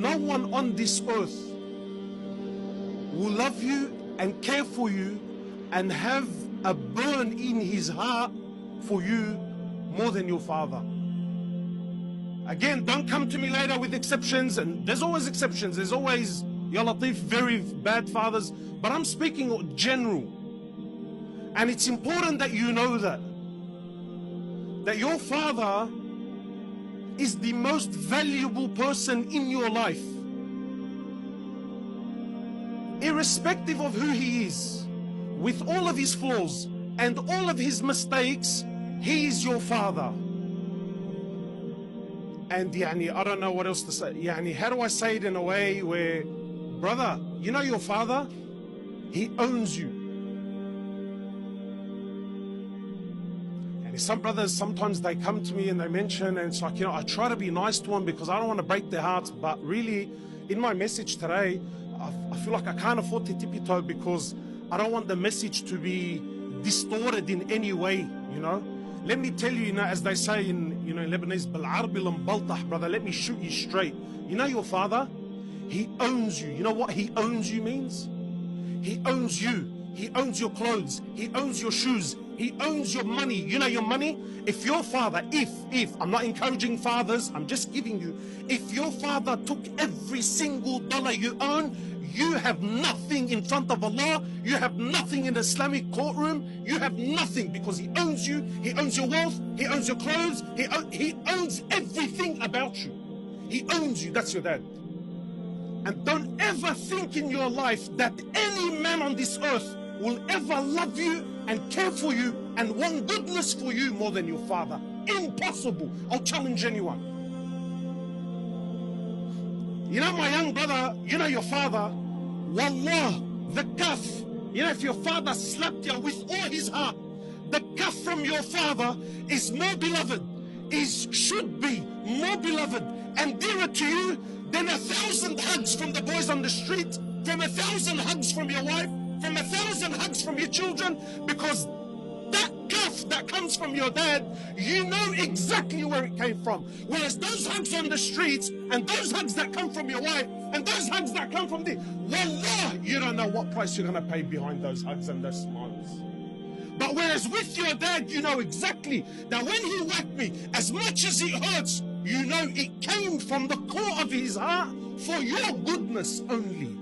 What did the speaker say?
no one on this earth will love you and care for you and have a burn in his heart for you more than your father. Again, don't come to me later with exceptions, and there's always exceptions. There's always, Ya Latif, very bad fathers, but I'm speaking general. And it's important that you know that your father is the most valuable person in your life. Irrespective of who he is, with all of his flaws and all of his mistakes, he is your father. And I don't know what else to say. How do I say it in a way where, brother, you know your father, he owns you. And some brothers, sometimes they come to me and they mention, and it's like, I try to be nice to them because I don't want to break their hearts. But really, in my message today, I feel like I can't afford to tippy-toe because I don't want the message to be distorted in any way, Let me tell you, as they say in Lebanese, brother, let me shoot you straight. Your father, he owns you. You know what he owns you means? He owns you. He owns your clothes. He owns your shoes. He owns your money. Your money? If your father, I'm not encouraging fathers, I'm just giving you, if your father took every single dollar you own, you have nothing in front of Allah. You have nothing in the Islamic courtroom. You have nothing because he owns you. He owns your wealth. He owns your clothes. He owns everything about you. He owns you. That's your dad. And don't ever think in your life that any man on this earth will ever love you and care for you and want goodness for you more than your father. Impossible. I'll challenge anyone. My young brother, your father, wallah, the kaf, if your father slapped you with all his heart, the kaf from your father is more beloved, should be more beloved and dearer to you than 1,000 hugs from the boys on the street, from 1,000 hugs from your wife, from 1,000 hugs from your children, because that kaf that comes from your dad, you know exactly where it came from. Whereas those hugs on the streets, and those hugs that come from your wife, and those hugs that come from wallah, you don't know what price you're going to pay behind those hugs and those smiles. But whereas with your dad, you know exactly that when he whacked me, as much as it hurts, you know it came from the core of his heart for your goodness only.